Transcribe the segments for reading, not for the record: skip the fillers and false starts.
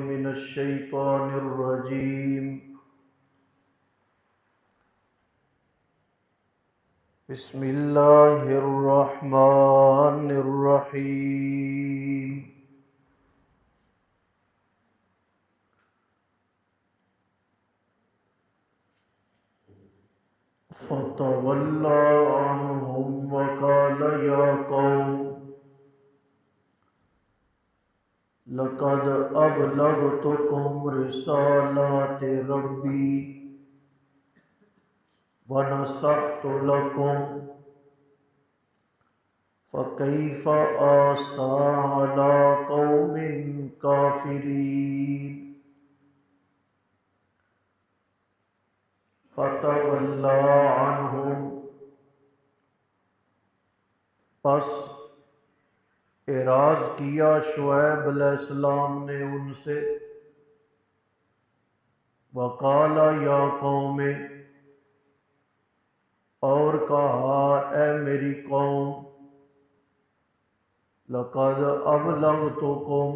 मिनश्शैतानिर्रजीम। बिस्मिल्लाहिर्रहमानिर्रहीम। फतवल्ला अन्हुम वक़ाल या कौम लक़द अबलगतुकुम रिसालाति रब्बी व नसहतु लकुम फ़कैफ़ आसा अला कौमिन काफ़िरीन। फतवल्ला अन्हुम, पस एराज किया शुएब अलैहिस्सलाम ने उनसे। वक़ाला या कौमे, और कहा ए मेरी कौम, लक़द अबलगतुकुम,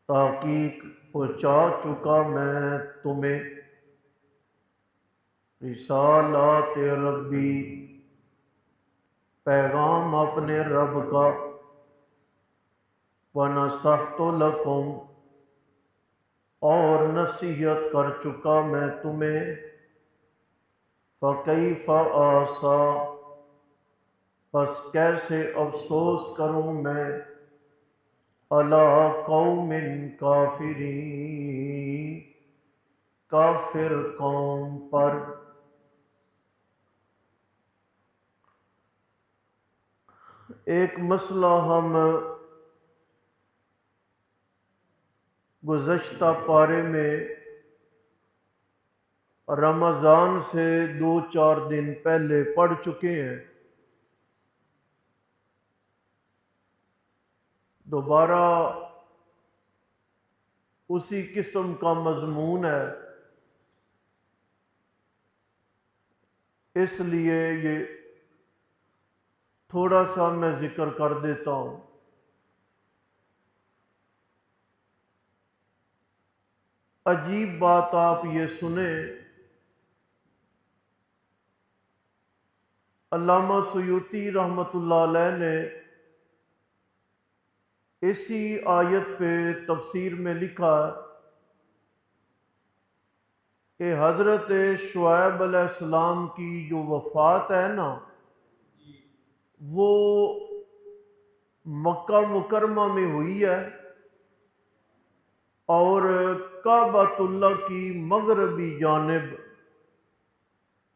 ताकीक पहुँचा चुका मैं तुम्हें, रिसालात रब्बी, पैगाम अपने रब का, व नसहतु लकुम, और नसीहत कर चुका मैं तुम्हें। फ़कैफ़ आसा, बस कैसे अफसोस करूँ मैं, अला कौमिन काफिरीन, काफिर कौम पर। एक मसला हम गुज़श्ता पारे में रमज़ान से 2-4 दिन पहले पढ़ चुके हैं। दोबारा उसी किस्म का मज़मून है, इसलिए ये थोड़ा सा मैं ज़िक्र कर देता हूँ। अजीब बात आप ये सुने, अल्लामा सुयूती रहमतुल्लाह अलैह ने इसी आयत पे तफसीर में लिखा कि हज़रत शुएब अलैहिस्सलाम की जो वफ़ात है ना, वो मक्का मुकरमा में हुई है और काबतुल्लाह की मगरबी जानिब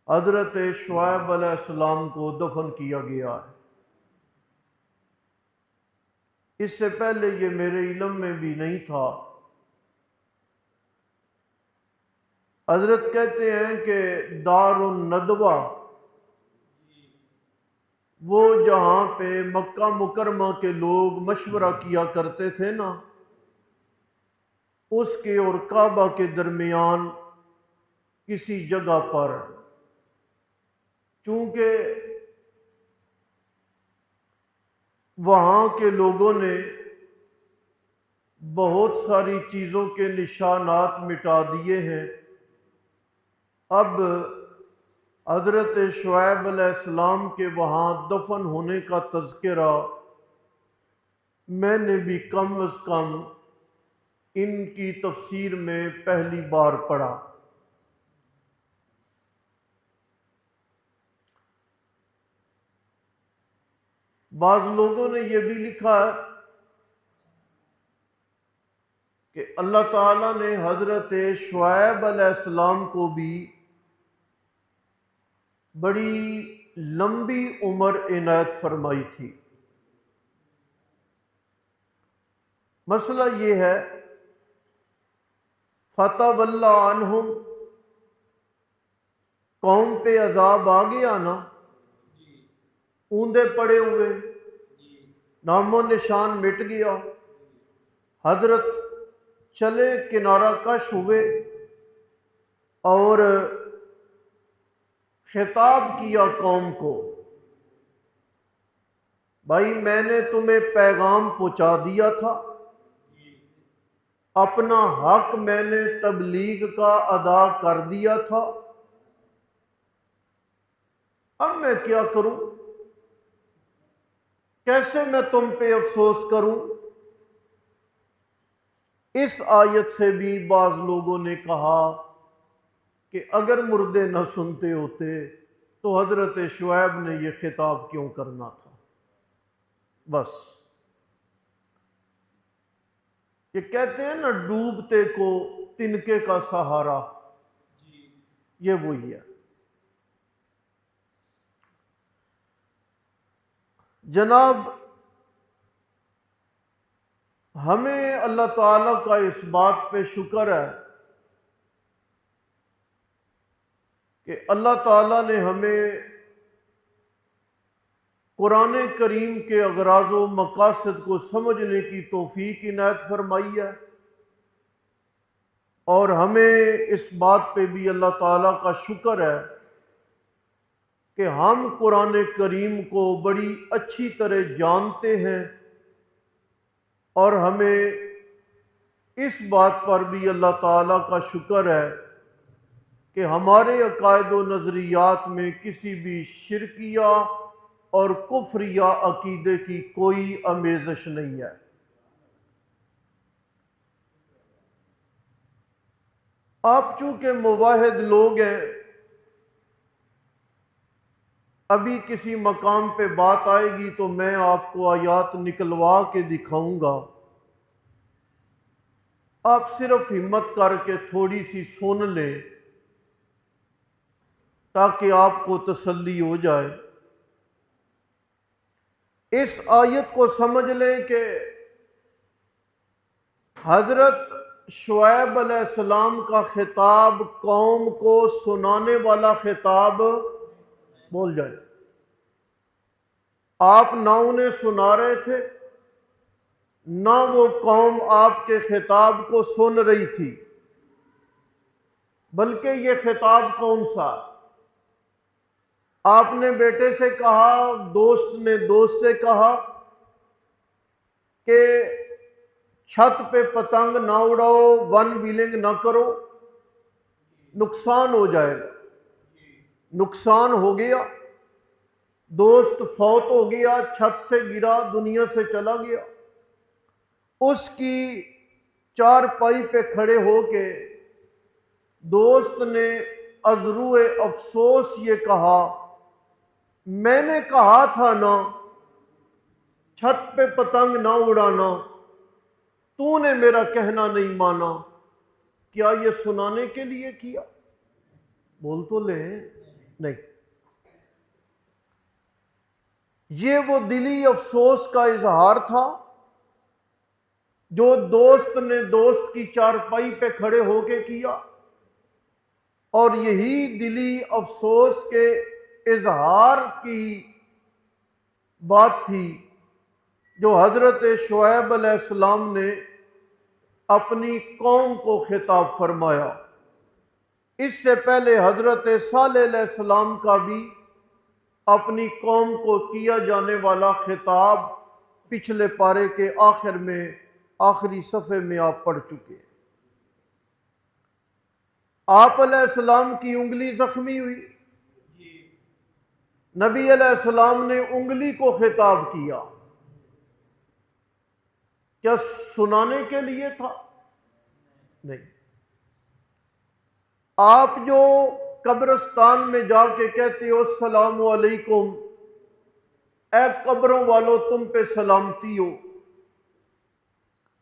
हज़रत शुएब अलैहिस्सलाम को दफन किया गया है। इससे पहले ये मेरे इल्म में भी नहीं था। हजरत कहते हैं कि दारुन नदवा, वो जहाँ पे मक्का मुकरमा के लोग मशवरा किया करते थे ना, उसके और काबा के दरमियान किसी जगह पर, चूंकि वहाँ के लोगों ने बहुत सारी चीज़ों के निशानात मिटा दिए हैं, अब हज़रत शुएब अलैहिस्सलाम के वहाँ दफन होने का तज़किरा मैंने भी कम अज़ कम इनकी तफसीर में पहली बार पढ़ा। बाज़ लोगों ने यह भी लिखा है कि अल्लाह ताला ने हज़रत शुएब अलैहिस्सलाम को भी बड़ी लंबी उम्र इनायत फरमाई थी। मसला ये है, फतवल्ला अन्हुम, कौम पे अजाब आ गया ना, ऊंधे पड़े हुए, नामो निशान मिट गया। हजरत चले किनारा कश हुए और खिताब किया कौम को, भाई मैंने तुम्हें पैगाम पहुंचा दिया था, अपना हक मैंने तबलीग का अदा कर दिया था, अब मैं क्या करूं, कैसे मैं तुम पे अफसोस करूं। इस आयत से भी बाज लोगों ने कहा कि अगर मुर्दे न सुनते होते तो हजरत शुएब ने यह खिताब क्यों करना था। बस ये कहते हैं ना, डूबते को तिनके का सहारा, ये वही है। जनाब, हमें अल्लाह ताला का इस बात पे शुक्र है कि अल्लाह ताला ने हमें कुरान करीम के अगराज़ व मकासद को समझने की तौफीक इनायत फरमाई है, और हमें इस बात पे भी अल्लाह ताला का शुक्र है कि हम कुरान करीम को बड़ी अच्छी तरह जानते हैं, और हमें इस बात पर भी अल्लाह ताला का शुक्र है कि हमारे अकायद व नज़रियात में किसी भी शिरकिया और कुफ्रिया अकीदे की कोई आमेज़श नहीं है। आप चूंकि मुवाहिद लोग हैं, अभी किसी मकाम पे बात आएगी तो मैं आपको आयात निकलवा के दिखाऊंगा, आप सिर्फ हिम्मत करके थोड़ी सी सुन लें ताकि आपको तसल्ली हो जाए। इस आयत को समझ लें कि हजरत शुएब अलैहिस्सलाम का खिताब कौम को सुनाने वाला खिताब, बोल जाए, आप ना उन्हें सुना रहे थे ना वो कौम आपके खिताब को सुन रही थी, बल्कि ये खिताब कौन सा, आपने बेटे से कहा, दोस्त ने दोस्त से कहा कि छत पे पतंग ना उड़ाओ, वन व्हीलिंग ना करो, नुकसान हो जाएगा। नुकसान हो गया, दोस्त फौत हो गया, छत से गिरा, दुनिया से चला गया। उसकी चारपाई पे खड़े होके दोस्त ने अजरूए अफसोस ये कहा, मैंने कहा था ना छत पे पतंग ना उड़ाना, तूने मेरा कहना नहीं माना। क्या ये सुनाने के लिए किया? बोल तो ले। नहीं, ये वो दिली अफसोस का इजहार था जो दोस्त ने दोस्त की चारपाई पे खड़े होके किया, और यही दिली अफसोस के इजहार की बात थी जो हजरत शुएब अलैहिस्सलाम ने अपनी कौम को खिताब फरमाया। इससे पहले हजरत सालेह अलैहिस्सलाम का भी अपनी कौम को किया जाने वाला खिताब पिछले पारे के आखिर में, आखिरी सफ़े में आप पढ़ चुके हैं। आप अलैहिस्सलाम की उंगली जख्मी हुई, नबी अलैहिस्सलाम ने उंगली को खिताब किया। क्या सुनाने के लिए था? नहीं। आप जो कब्रिस्तान में जाके कहते हो अस्सलामु अलैकुम, ए कब्रों वालों तुम पे सलामती हो,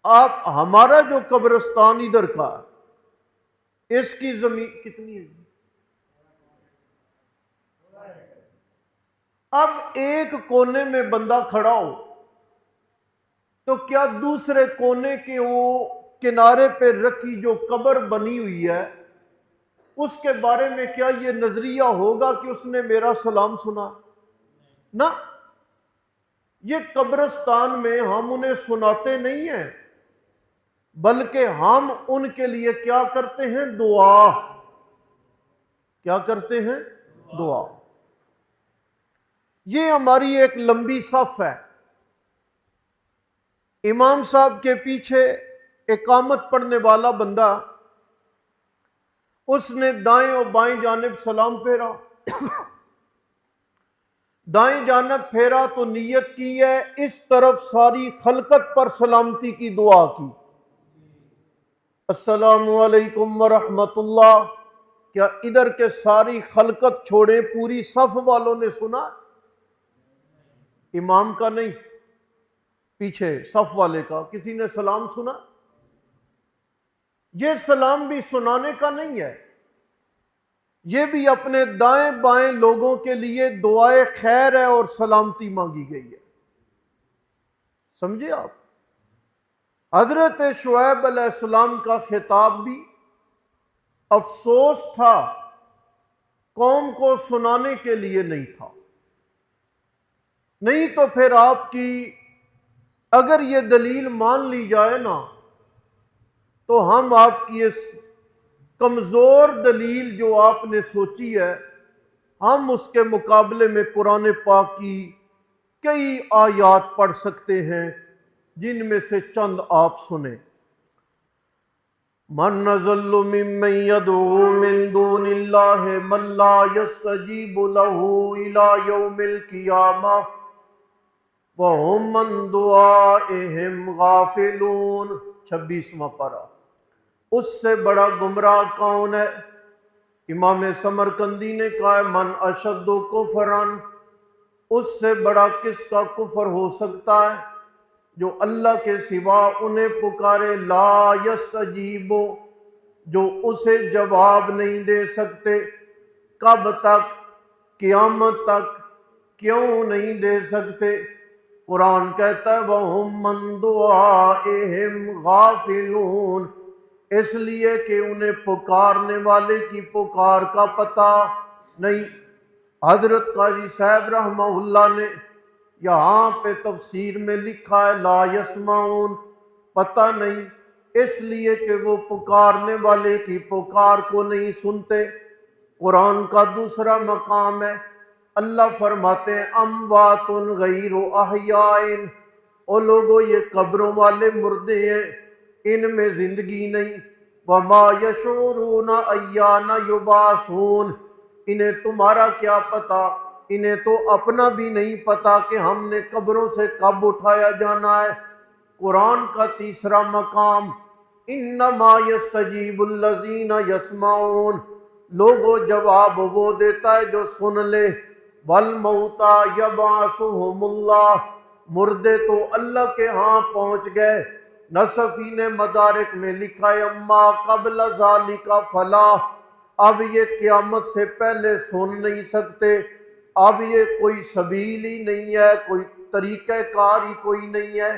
आप, हमारा जो कब्रिस्तान इधर का, इसकी जमीन कितनी है? अब एक कोने में बंदा खड़ा हो तो क्या दूसरे कोने के वो किनारे पे रखी जो कब्र बनी हुई है उसके बारे में क्या ये नजरिया होगा कि उसने मेरा सलाम सुना? ना, ये कब्रिस्तान में हम उन्हें सुनाते नहीं हैं, बल्कि हम उनके लिए क्या करते हैं? दुआ। क्या करते हैं? दुआ। ये हमारी एक लंबी सफ है। इमाम साहब के पीछे इकामत पढ़ने वाला बंदा, उसने दाएं और बाएं जानिब सलाम फेरा। दाएं जानिब फेरा तो नीयत की है, इस तरफ सारी खलकत पर सलामती की दुआ की, अस्सलामु अलैकुम व रहमतुल्लाह। क्या इधर के सारी खलकत छोड़े पूरी सफ वालों ने सुना? इमाम का नहीं, पीछे सफ वाले का किसी ने सलाम सुना? ये सलाम भी सुनाने का नहीं है, ये भी अपने दाएं बाएं लोगों के लिए दुआए खैर है और सलामती मांगी गई है। समझे आप? हजरत शुएब अलैहिस्सलाम का खिताब भी अफसोस था, कौम को सुनाने के लिए नहीं था। नहीं तो फिर आपकी अगर ये दलील मान ली जाए ना, तो हम आपकी इस कमज़ोर दलील जो आपने सोची है, हम उसके मुकाबले में कुरान पाक की कई आयात पढ़ सकते हैं, जिनमें से चंद आप सुने। मन नज़ल्लु मिम्मन यदऊ मिन दूनिल्लाहि मन ला यस्तजीबु लहू इला यौमिल क़ियामह व हुम अन दुआइहिम गाफिलून। 26वां पारा। उससे बड़ा गुमराह कौन है? इमाम समरकंदी ने कहा, मन अशद्दु कुफरन, उससे बड़ा किसका कुफर हो सकता है जो अल्लाह के सिवा उन्हें पुकारे, ला यस्तजीबो, जो उसे जवाब नहीं दे सकते। कब तक? क़यामत तक। क्यों नहीं दे सकते? कुरान कहता है वहुम मन दुआइहिम गाफिलून, इसलिए कि उन्हें पुकारने वाले की पुकार का पता नहीं। हजरत काजी साहब रहमहुल्लाह ने यहाँ पे तफसीर में लिखा है ला यस्माउन, पता नहीं, इसलिए कि वो पुकारने वाले की पुकार को नहीं सुनते। कुरान का दूसरा मकाम है, अल्लाह फरमाते हैं अमवातुन गैरु अहयाइन, ओ लोगो ये कब्रों वाले मुर्दे हैं, इनमें जिंदगी नहीं। वमा यशूरुना अय्याना युबासून, इन्हें तुम्हारा क्या पता, इन्हें तो अपना भी नहीं पता कि हमने कब्रों से कब उठाया जाना है। कुरान का तीसरा मकाम इन्नमा यस्तजीबुल्लज़ीना यस्माऊन, लोगो जवाब वो देता है जो सुन ले। वल मौता यबासुहुमुल्लाह, मुर्दे तो अल्लाह के यहाँ पहुँच गए। नसफी ने मदारिक में लिखा है अम्मा कबल ज़ालिका फला, अब ये क़यामत से पहले सुन नहीं सकते, अब ये कोई सबील ही नहीं है, कोई तरीक़ाकार ही कोई नहीं है।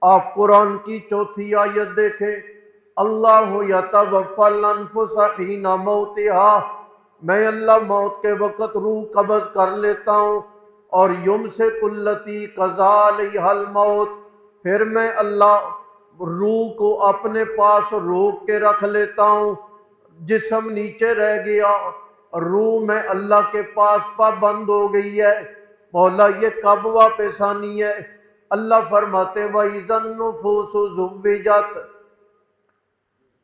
आप कुरान की चौथी आयत देखें, अल्लाहु यतवफ़्फ़ल अनफुसा हीना मौतिहा, मैं अल्लाह मौत के वक़्त रूह कब्ज़ कर लेता हूँ, और युमसिकुल्लती क़ज़ा अलैहल मौत, फिर मैं अल्लाह रूह को अपने पास रोक के रख लेता हूँ। जिस्म नीचे रह गया, रूह में अल्लाह के पास पाबंद हो गई है। मौला ये कब वापस आनी है? अल्लाह फरमाते वइज़न नुफूसु ज़ुव्विजत,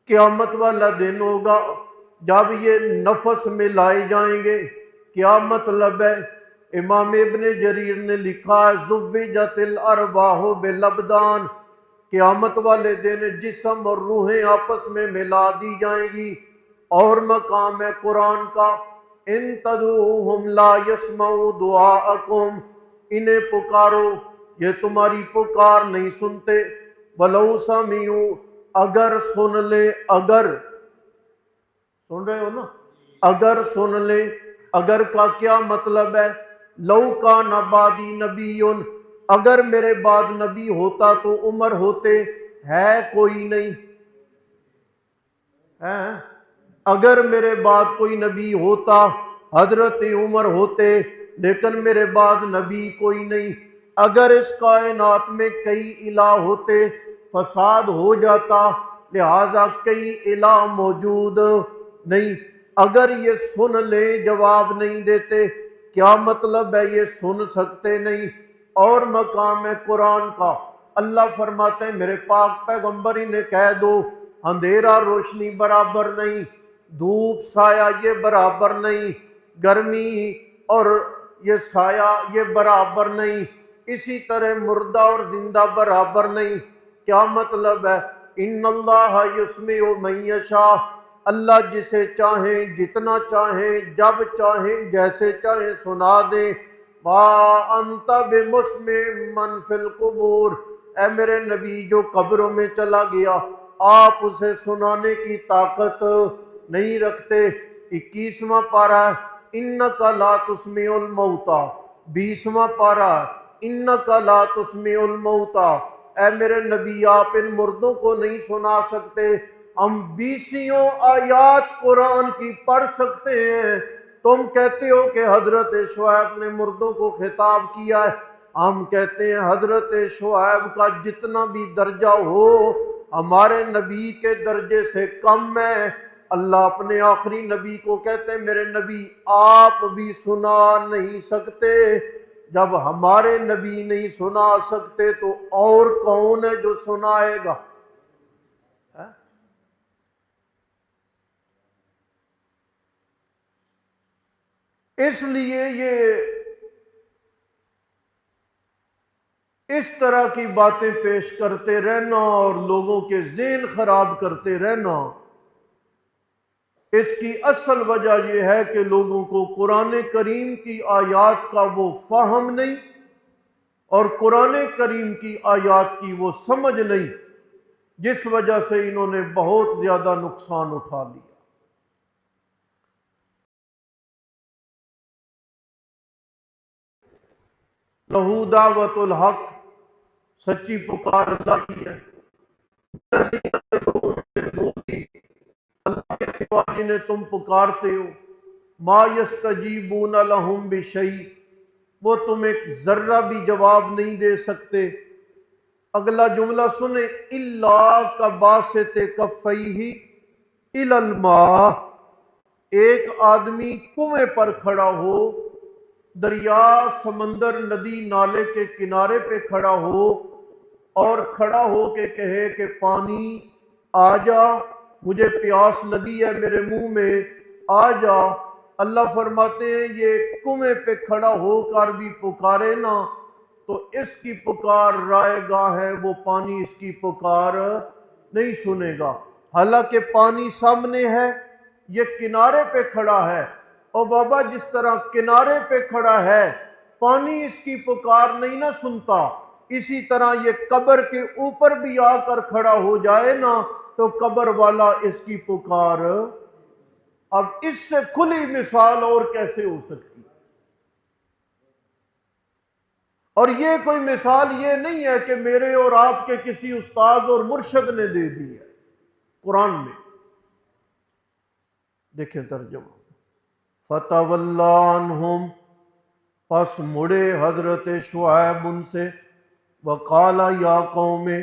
क़यामत वाला दिन होगा जब ये नफस में लाए जाएंगे। क्या मतलब है? इमाम इब्ने जरीर ने लिखा है ज़ुव्विजतिल अरवाहु बिलअबदान, क़यामत वाले दिन जिस्म और रूहें आपस में मिला दी जाएंगी। और मकाम है कुरान का इन तदूहुम ला यस्मऊ दुआअकुम, इन्हें पुकारो ये तुम्हारी पुकार नहीं सुनते। वलौ समिऊ, अगर सुन ले, अगर सुन रहे हो ना, अगर सुन ले, अगर का क्या मतलब है? लौ का नबादी नबीयुन, अगर मेरे बाद नबी होता तो उमर होते, है कोई नहीं है। अगर मेरे बाद कोई नबी होता हजरत उमर होते, लेकिन मेरे बाद नबी कोई नहीं। अगर इस कायनात में कई इला होते फसाद हो जाता, लिहाजा कई इला मौजूद नहीं। अगर ये सुन ले जवाब नहीं देते, क्या मतलब है? ये सुन सकते नहीं। और मकाम है कुरान का अल्लाह फरमाते हैं मेरे पाक पैगंबर इन्हें कह दो अंधेरा रोशनी बराबर नहीं, धूप साया ये बराबर नहीं, गर्मी और ये साया ये बराबर नहीं, इसी तरह मुर्दा और जिंदा बराबर नहीं। क्या मतलब है? इन्नल्लाह युस्मिउ मन यशा, अल्लाह जिसे चाहे जितना चाहे जब चाहे जैसे चाहे सुना दे। मा अंता बिमुस्मिन मन फिल कुबूर, ऐ मेरे नबी जो कब्रों में चला गया आप उसे सुनाने की ताकत नहीं रखते। 21वां पारा इन्नका ला तुस्मिउल मौता, 20वां पारा इन्नका ला तुस्मिउल मौता, ऐ मेरे नबी आप इन मुर्दों को नहीं सुना सकते। हम 20 आयात कुरान की पढ़ सकते हैं, तुम कहते हो कि हजरत शुएब ने मुर्दों को खिताब किया है, हम कहते हैं हजरत शुएब का जितना भी दर्जा हो हमारे नबी के दर्जे से कम है। अल्लाह अपने आखिरी नबी को कहते हैं मेरे नबी आप भी सुना नहीं सकते। जब हमारे नबी नहीं सुना सकते तो और कौन है जो सुनाएगा? इसलिए ये इस तरह की बातें पेश करते रहना और लोगों के ज़हन खराब करते रहना, इसकी असल वजह यह है कि लोगों को कुरान करीम की आयात का वो फ़हम नहीं और कुरान करीम की आयात की वो समझ नहीं, जिस वजह से इन्होंने बहुत ज़्यादा नुकसान उठा लिया। लहू दावतुल हक, सच्ची पुकार अल्लाह की है। अल्लाह के सिवा जिन्हें तुम पुकारते हो मा यस्तजीबून लहुम बिशई, वो तुम्हें जर्रा भी जवाब नहीं दे सकते। अगला जुमला सुने, इल्ला कबासित कफ़ैही इलल मा, एक आदमी कुएं पर खड़ा हो, दरिया समंदर नदी नाले के किनारे पे खड़ा हो और खड़ा हो के कहे कि पानी आ जा, मुझे प्यास लगी है मेरे मुंह में आ जा। अल्लाह फरमाते हैं ये कुएं पे खड़ा होकर भी पुकारे ना तो इसकी पुकार रायगाह है, वो पानी इसकी पुकार नहीं सुनेगा। हालांकि पानी सामने है, ये किनारे पे खड़ा है और बाबा जिस तरह किनारे पे खड़ा है पानी इसकी पुकार नहीं ना सुनता, इसी तरह ये कब्र के ऊपर भी आकर खड़ा हो जाए ना तो कब्र वाला इसकी पुकार, अब इससे खुली मिसाल और कैसे हो सकती? और ये कोई मिसाल ये नहीं है कि मेरे और आपके किसी उस्ताद और मुर्शद ने दे दी है, कुरान में देखें तर्जुमा। फतवल्ला अन्हुम, पस मुड़े हजरत शुएब उनसे, वकाला या कौमे,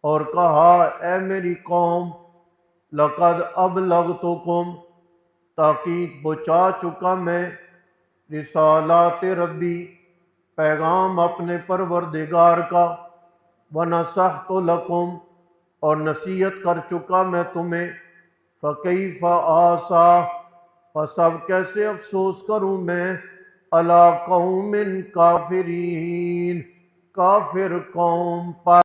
और कहा ए मेरी कौम, लक़द अबलग़तुकुम, ताकीद पहुँचा चुका मैं, रिसालात रब्बी, पैगाम अपने परवरदिगार का, व नसहतु लकुम, और नसीहत कर चुका मैं तुम्हें, फ़कैफ़ आसा, बस अब कैसे अफसोस करूँ मैं, अला कौमिन काफिरीन, काफिर कौम पर।